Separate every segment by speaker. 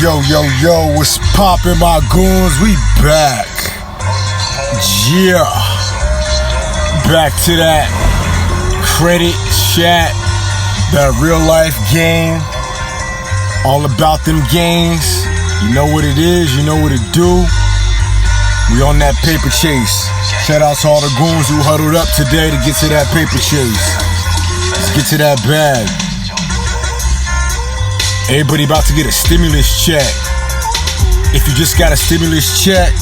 Speaker 1: Yo, what's poppin', my goons? We back. Yeah. Back to that credit chat, that real life game. All about them games. You know what it is, you know what it do. We on that paper chase. Shout out to all the goons who huddled up today to get to that paper chase. Let's get to that bag. Everybody about to get a stimulus check. If you just got a stimulus check,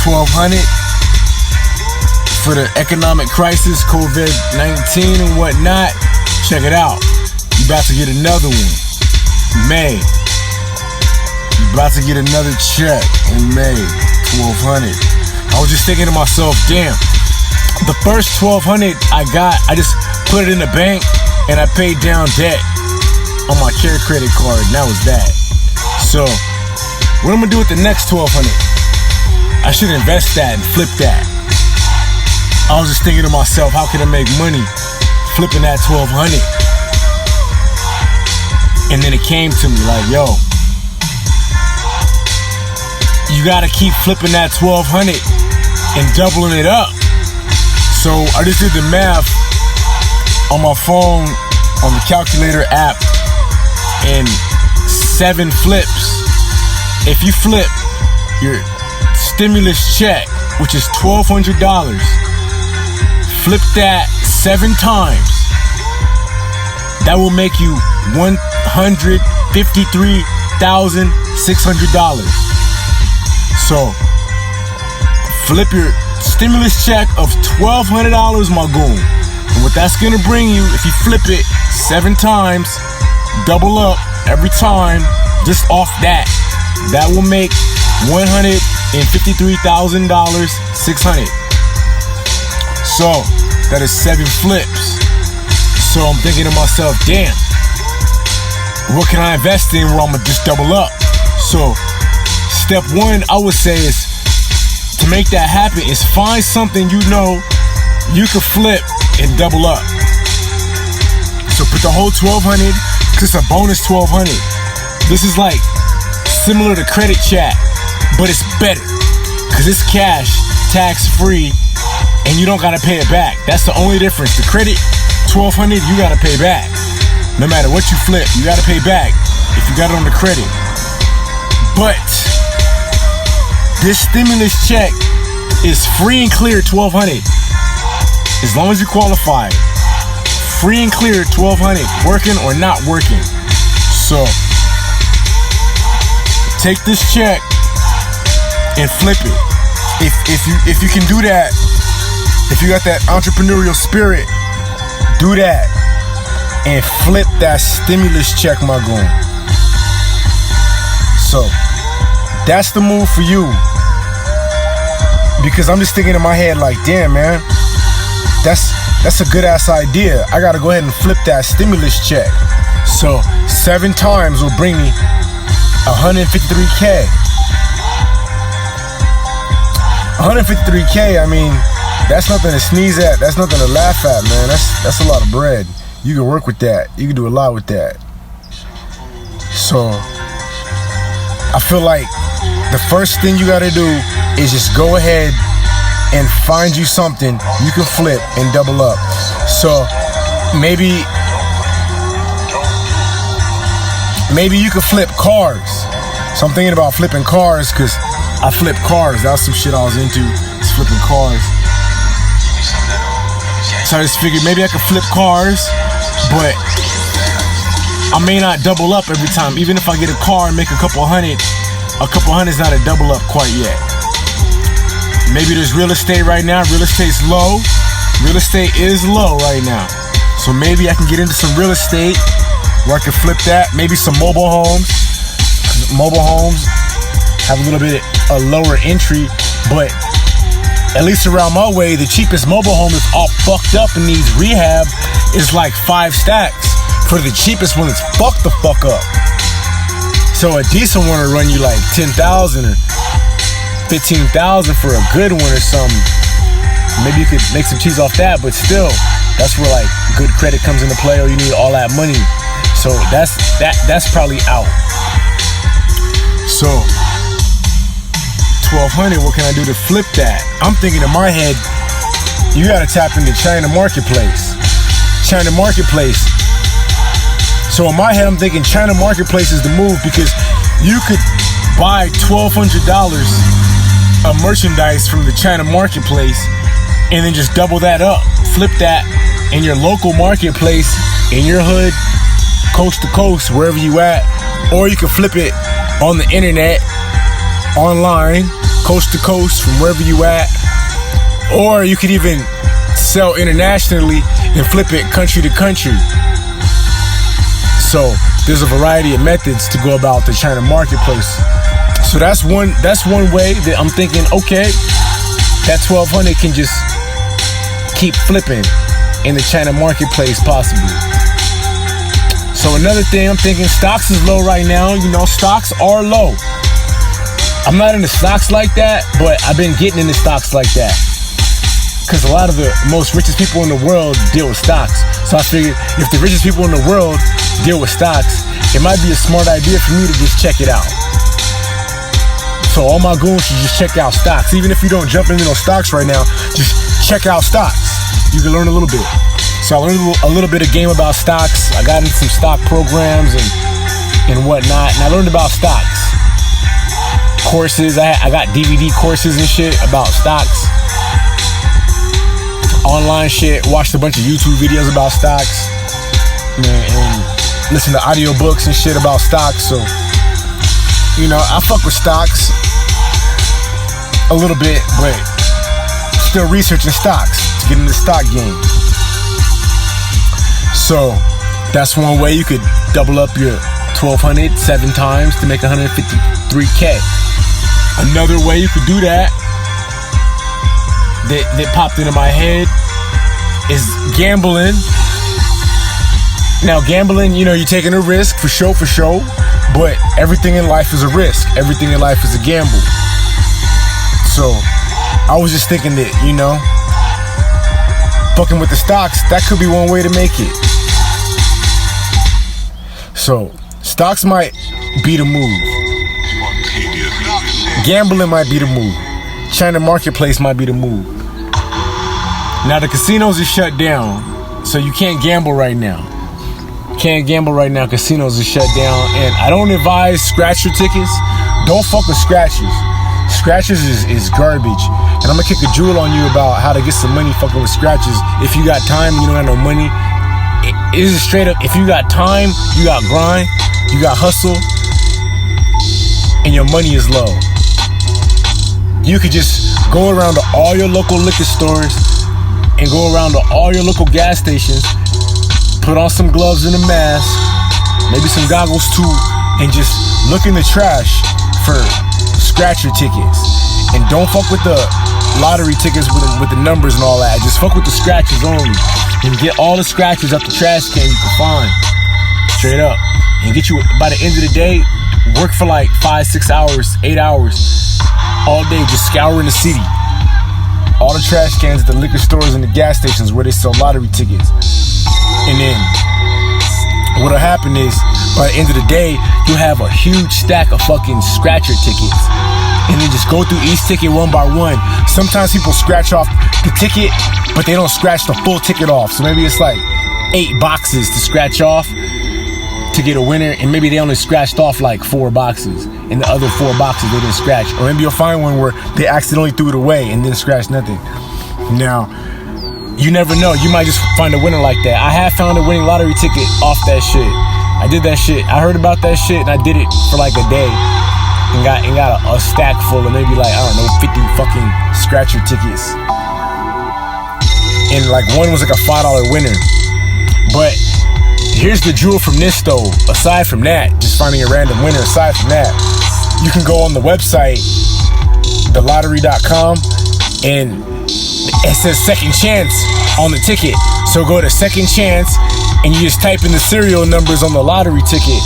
Speaker 1: $1,200 for the economic crisis, COVID-19 and whatnot, check it out. You about to get another one. May. You about to get another check in May, $1,200. I was just thinking to myself, damn, the first $1,200 I got, I just put it in the bank and I paid down debt on my care credit card, and that was that. So, what I'm gonna do with the next $1,200? I should invest that and flip that. I was just thinking to myself, how can I make money flipping that $1,200? And then it came to me like, yo, you gotta keep flipping that $1,200 and doubling it up. So I just did the math on my phone, on the calculator app, and 7 flips. If you flip your stimulus check, which is $1,200, flip that 7 times, that will make you $153,600. So flip your stimulus check of $1,200, my goon. And what that's gonna bring you, if you flip it 7 times, double up every time, just off that will make $153,600. So that is 7 flips. So I'm thinking to myself, damn, what can I invest in where I'm gonna just double up? So step 1, I would say, is to make that happen is find something you know you can flip and double up. So put the whole $1,200, because it's a bonus $1,200. This is like similar to credit chat, but it's better because it's cash, tax free, and you don't gotta pay it back. That's the only difference. The credit, $1,200, you gotta pay back. No matter what you flip, you gotta pay back if you got it on the credit. But this stimulus check is free and clear $1,200 as long as you qualify. Free and clear $1,200, working or not working. So take this check and flip it. If you can do that, if you got that entrepreneurial spirit, do that and flip that stimulus check, my goon. So that's the move for you, because I'm just thinking in my head like, damn, man, that's a good ass idea. I gotta go ahead and flip that stimulus check. So 7 times will bring me $153K. $153K, I mean, that's nothing to sneeze at. That's nothing to laugh at, man. That's a lot of bread. You can work with that. You can do a lot with that. So I feel like the first thing you gotta do is just go ahead and find you something you can flip and double up. So maybe you could flip cars. So I'm thinking about flipping cars because I flip cars. That was some shit I was into, is flipping cars. So I just figured maybe I could flip cars, but I may not double up every time. Even if I get a car and make a couple hundred's not a double up quite yet. Maybe there's real estate right now. Real estate's low. Real estate is low right now. So maybe I can get into some real estate where I can flip that. Maybe some mobile homes. Mobile homes have a little bit a lower entry, but at least around my way, the cheapest mobile home is all fucked up and needs rehab is like 5 stacks for the cheapest one that's fucked the fuck up. So a decent one will run you like $10,000 or $15,000 for a good one or something. Maybe you could make some cheese off that, but still, that's where like good credit comes into play, or you need all that money. So that's probably out. So 1200, what can I do to flip that? I'm thinking in my head, you gotta tap into China Marketplace. China Marketplace. So in my head, I'm thinking China Marketplace is the move, because you could buy $1,200 of merchandise from the China Marketplace and then just double that up. Flip that in your local marketplace, in your hood, coast to coast, wherever you at. Or you can flip it on the internet, online, coast to coast, from wherever you at. Or you could even sell internationally and flip it country to country. So there's a variety of methods to go about the China Marketplace. So that's one way that I'm thinking, okay, that 1200 can just keep flipping in the China Marketplace possibly. So another thing, I'm thinking stocks is low right now. You know, stocks are low. I'm not into stocks like that, but I've been getting into stocks like that, because a lot of the most richest people in the world deal with stocks. So I figured if the richest people in the world deal with stocks, it might be a smart idea for me to just check it out. So all my goons should just check out stocks. Even if you don't jump into those stocks right now, just check out stocks. You can learn a little bit. So I learned a little bit of game about stocks. I got into some stock programs and whatnot, and I learned about stocks. Courses, I got DVD courses and shit about stocks. Online shit, watched a bunch of YouTube videos about stocks, and listen to audiobooks and shit about stocks. So, you know, I fuck with stocks a little bit, but still researching stocks to get in the stock game. So that's one way you could double up your 1200 7 times to make 153K. Another way you could do that popped into my head is gambling. Now gambling, you know, you're taking a risk for sure, but everything in life is a risk. Everything in life is a gamble. So I was just thinking that, you know, fucking with the stocks, that could be one way to make it. So stocks might be the move. Gambling might be the move. China Marketplace might be the move. Now the casinos are shut down, so you can't gamble right now. Casinos are shut down, and I don't advise scratcher tickets. Don't fuck with scratchers. Scratchers is garbage. And I'm gonna kick a jewel on you about how to get some money fucking with scratchers. If you got time, you don't have no money. It is straight up, if you got time, you got grind, you got hustle, and your money is low, you could just go around to all your local liquor stores and go around to all your local gas stations, put on some gloves and a mask, maybe some goggles too, and just look in the trash for scratcher tickets. And don't fuck with the lottery tickets with the numbers and all that. Just fuck with the scratchers only, and get all the scratchers up the trash can you can find, straight up, and get you, by the end of the day, work for like 5, 6 hours, 8 hours, all day, just scouring the city, all the trash cans at the liquor stores and the gas stations where they sell lottery tickets. And then what'll happen is, by the end of the day, you'll have a huge stack of fucking scratcher tickets, and then just go through each ticket one by one. Sometimes people scratch off the ticket, but they don't scratch the full ticket off. So maybe it's like 8 boxes to scratch off to get a winner, and maybe they only scratched off like 4 boxes, and the other 4 boxes they didn't scratch. Or maybe you'll find one where they accidentally threw it away and didn't scratch nothing. Now, you never know, you might just find a winner like that. I have found a winning lottery ticket off that shit. I did that shit. I heard about that shit and I did it for like a day, and got a stack full of maybe like, I don't know, 50 fucking scratcher tickets. And like one was like a $5 winner. But here's the jewel from this though. Aside from that, just finding a random winner, aside from that, you can go on the website, thelottery.com, and it says second chance on the ticket. So go to second chance and you just type in the serial numbers on the lottery ticket,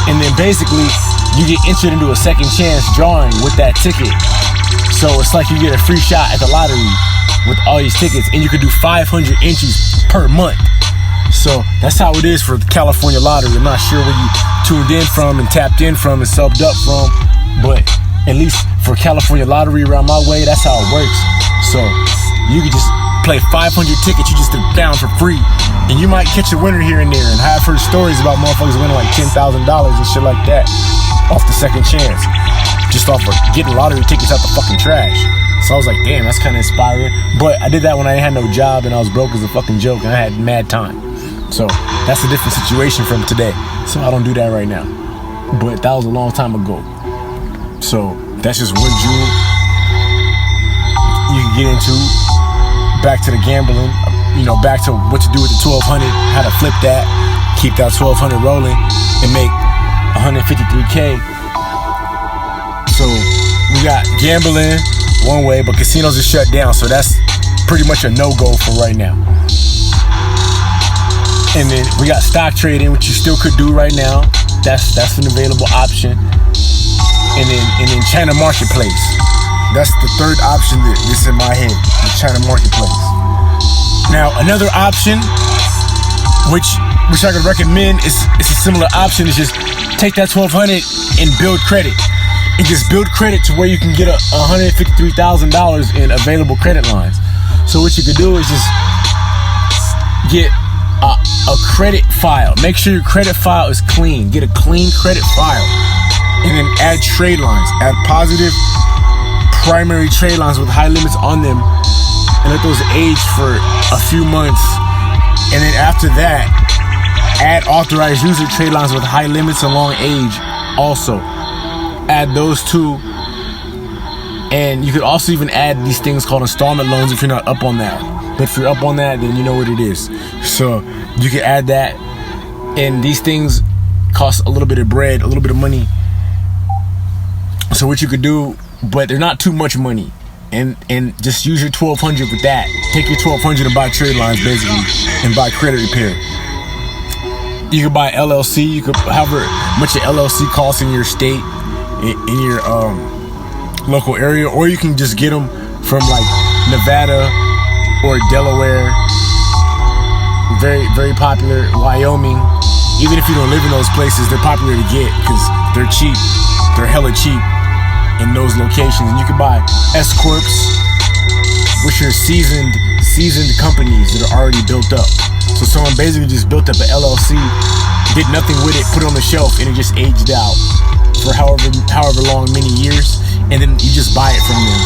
Speaker 1: and then basically you get entered into a second chance drawing with that ticket. So it's like you get a free shot at the lottery with all these tickets, and you can do 500 entries per month. So that's how it is for the California lottery. I'm not sure where you tuned in from and tapped in from and subbed up from, but at least for California lottery around my way, that's how it works. So you can just play 500 tickets you just found for free, and you might catch a winner here and there. And I've heard stories about motherfuckers winning like $10,000 and shit like that off the second chance, just off of getting lottery tickets out the fucking trash. So I was like, damn, that's kind of inspiring. But I did that when I had no job and I was broke as a fucking joke and I had mad time. So that's a different situation from today. So I don't do that right now. But that was a long time ago. So that's just one jewel you can get into. Back to the gambling, back to what to do with the 1200, how to flip that, keep that 1200 rolling and make 153K. So we got gambling one way, but casinos are shut down, so that's pretty much a no-go for right now. And then we got stock trading, which you still could do right now. That's an available option. And then China marketplace. That's the third option that's in my head, the China marketplace. Now another option, which I could recommend, it's a similar option. Is just take that 1200 and build credit. And just build credit to where you can get $153,000 in available credit lines. So what you could do is just get a credit file. Make sure your credit file is clean. Get a clean credit file. And then add trade lines. Add positive primary trade lines with high limits on them. And let those age for a few months. And then after that, add authorized user trade lines with high limits and long age also. Add those two, and you could also even add these things called installment loans if you're not up on that. But if you're up on that, then you know what it is. So you can add that, and these things cost a little bit of bread, a little bit of money. So what you could do, but they're not too much money, and just use your 1200 with that. Take your 1200 and buy trade lines basically, and buy credit repair. You could buy LLC. You could however much an LLC costs in your state. In your local area, or you can just get them from like Nevada or Delaware. Very, very popular. Wyoming. Even if you don't live in those places, they're popular to get because they're cheap. They're hella cheap in those locations. And you can buy S corps, which are seasoned companies that are already built up. So someone basically just built up an LLC, did nothing with it, put it on the shelf, and it just aged out for however long, many years, and then you just buy it from them,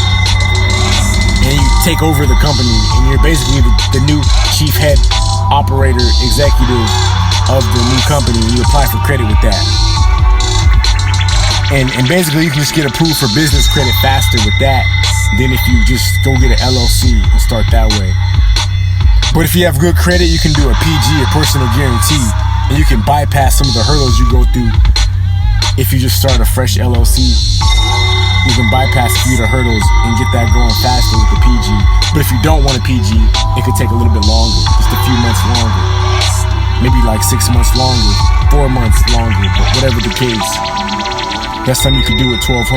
Speaker 1: and you take over the company, and you're basically the new chief head operator executive of the new company, and you apply for credit with that. And basically you can just get approved for business credit faster with that than if you just go get an LLC and start that way. But if you have good credit, you can do a PG, a personal guarantee, and you can bypass some of the hurdles you go through. If you just start a fresh LLC, you can bypass a few of the hurdles and get that going faster with the PG. But if you don't want a PG, it could take a little bit longer, just a few months longer. Maybe like 6 months longer, 4 months longer, but whatever the case. That's something you could do with 1200.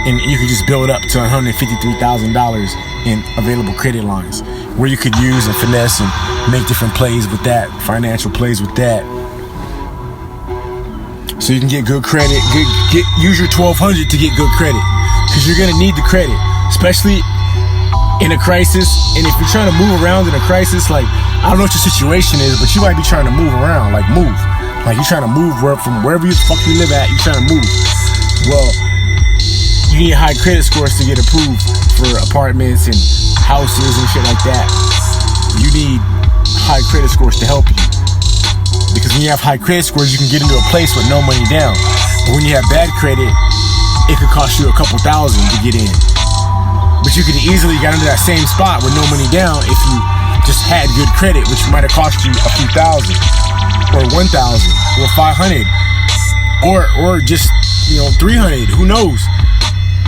Speaker 1: And you could just build up to $153,000 in available credit lines, where you could use and finesse and make different plays with that, financial plays with that. So you can get good credit, use your 1200 to get good credit, because you're gonna need the credit, especially in a crisis. And if you're trying to move around in a crisis, like, I don't know what your situation is, but you might be trying to move around, like you're trying to move from wherever the fuck you live at, you're trying to move. Well, you need high credit scores to get approved for apartments and houses and shit like that. You need high credit scores to help you. Because when you have high credit scores, you can get into a place with no money down. But when you have bad credit, it could cost you a couple thousand to get in. But you could easily get into that same spot with no money down if you just had good credit, which might have cost you a few thousand, or 1,000, or 500, or just 300. Who knows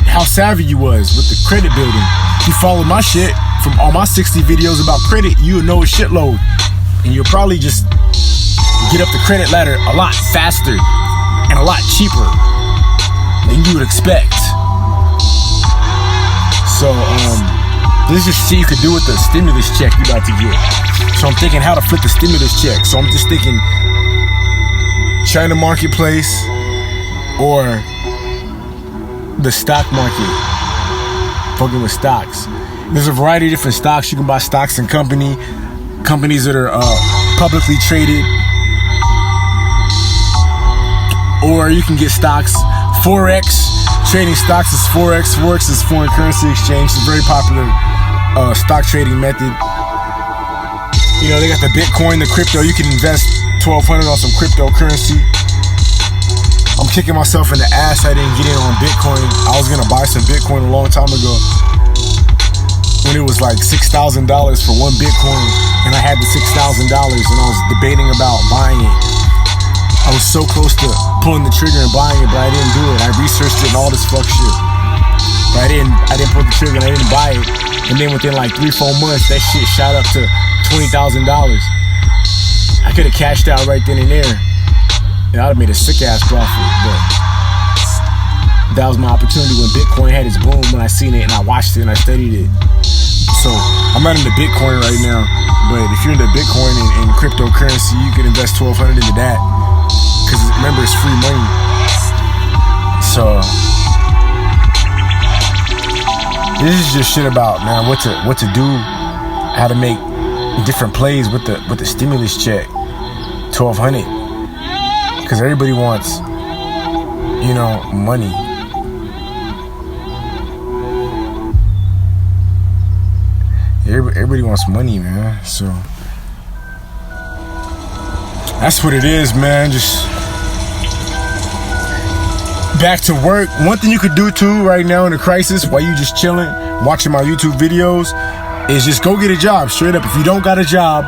Speaker 1: how savvy you was with the credit building. If you follow my shit from all my 60 videos about credit, you'll know a shitload, and you'll probably just get up the credit ladder a lot faster and a lot cheaper than you would expect. So This is just shit you could do with the stimulus check you about to get. So I'm thinking how to flip the stimulus check. So I'm just thinking China marketplace or the stock market. Fucking with stocks. There's a variety of different stocks. You can buy stocks in companies that are publicly traded. Or you can get stocks, Forex. Trading stocks is Forex. Forex is foreign currency exchange. It's a very popular stock trading method. You know, they got the Bitcoin, the crypto. You can invest $1,200 on some cryptocurrency. I'm kicking myself in the ass I didn't get in on Bitcoin. I was gonna buy some Bitcoin a long time ago when it was like $6,000 for one Bitcoin, and I had the $6,000 and I was debating about buying it. I was so close to pulling the trigger and buying it, but I didn't do it. I researched it and all this fuck shit, but I didn't pull the trigger and I didn't buy it. And then within like 3-4 months, that shit shot up to $20,000. I could have cashed out right then and there, and I'd have made a sick ass profit. But that was my opportunity when Bitcoin had its boom. When I seen it and I watched it and I studied it. So I'm not into Bitcoin right now, but if you're into Bitcoin and cryptocurrency, you can invest $1,200 into that. Because remember, it's free money. So this is just shit about, man, what to do, how to make different plays with the stimulus check, $1,200. Because everybody wants, you know, money. Everybody wants money, man. So that's what it is, man. Just back to work. One thing you could do too right now in a crisis, while you just chilling, watching my YouTube videos, is just go get a job. Straight up, if you don't got a job,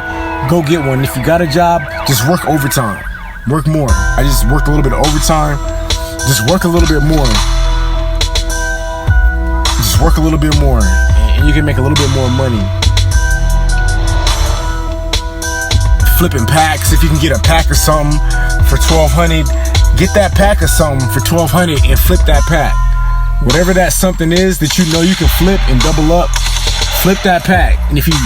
Speaker 1: go get one. If you got a job, just work overtime. Work more. I just worked a little bit of overtime. Just work a little bit more. Just work a little bit more, and you can make a little bit more money. Flipping packs, if you can get a pack of something for $1,200, get that pack of something for $1,200 and flip that pack. Whatever that something is that you know you can flip and double up, flip that pack. And if you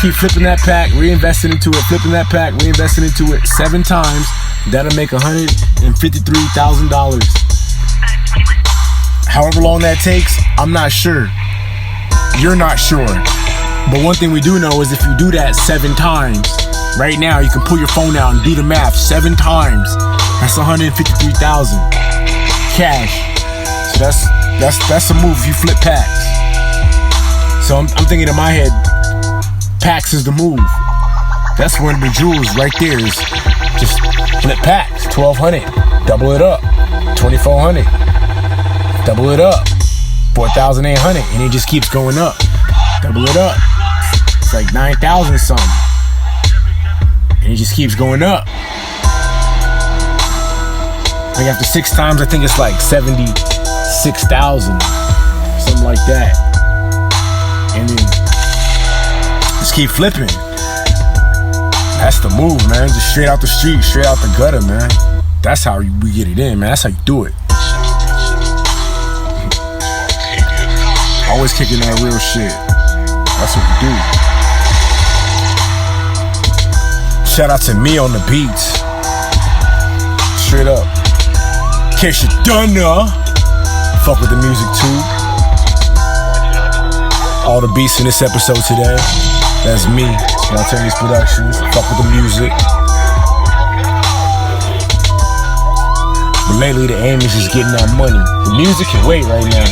Speaker 1: keep flipping that pack, reinvesting into it, flipping that pack, reinvesting into it 7 times, that'll make $153,000. However long that takes, I'm not sure. You're not sure. But one thing we do know is if you do that 7 times, right now you can pull your phone out and do the math. 7 times, that's $153,000 cash. So that's a move if you flip packs. So I'm thinking in my head, packs is the move. That's one of the jewels right there, is just flip packs. $1,200, double it up. $2,400, double it up. $4,800, and it just keeps going up. Double it up. It's like 9,000 something, and it just keeps going up. Like after 6 times, I think it's like 76,000, something like that. And then just keep flipping. That's the move, man. Just straight out the street, straight out the gutter, man. That's how we get it in, man. That's how you do it. Always kicking that real shit. That's what we do. Shout out to me on the beats. Straight up. In case you don't know, fuck with the music too. All the beats in this episode today, that's me. Spontaneous Productions. Fuck with the music. But lately the aim is just getting that money. The music can wait right now.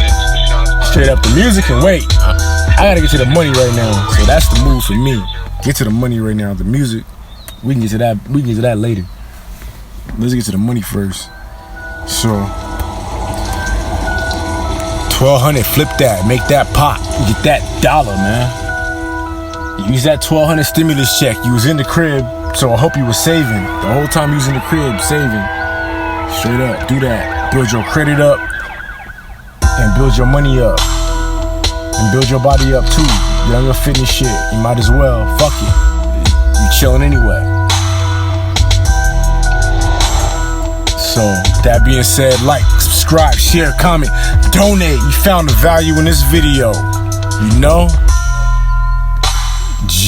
Speaker 1: Straight up, the music can wait. I gotta get to the money right now. So that's the move for me. Get to the money right now. The music, we can get to that. We can get to that later. Let's get to the money first. So $1,200, flip that, make that pop, get that dollar, man. Use that $1,200 stimulus check. You was in the crib, so I hope you were saving. The whole time you was in the crib, saving. Straight up, do that. Build your credit up, and build your money up, and build your body up too. Get on your fitness shit. You might as well. Fuck it. You chilling anyway. So, that being said, like, subscribe, share, comment, donate. You found the value in this video. You know?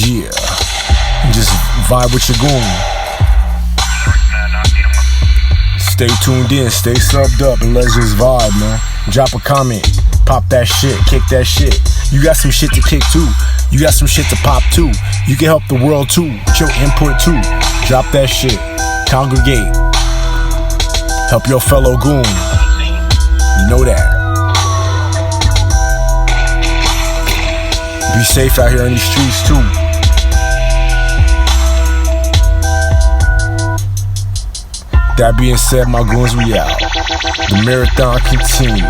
Speaker 1: Yeah. And just vibe with your goon. Stay tuned in, stay subbed up, and let's just vibe, man. Drop a comment, pop that shit, kick that shit. You got some shit to kick too. You got some shit to pop too. You can help the world too, with your input too. Drop that shit, congregate, help your fellow goon. You know that. Be safe out here in these streets too. That being said, my goons, we out. The marathon continues.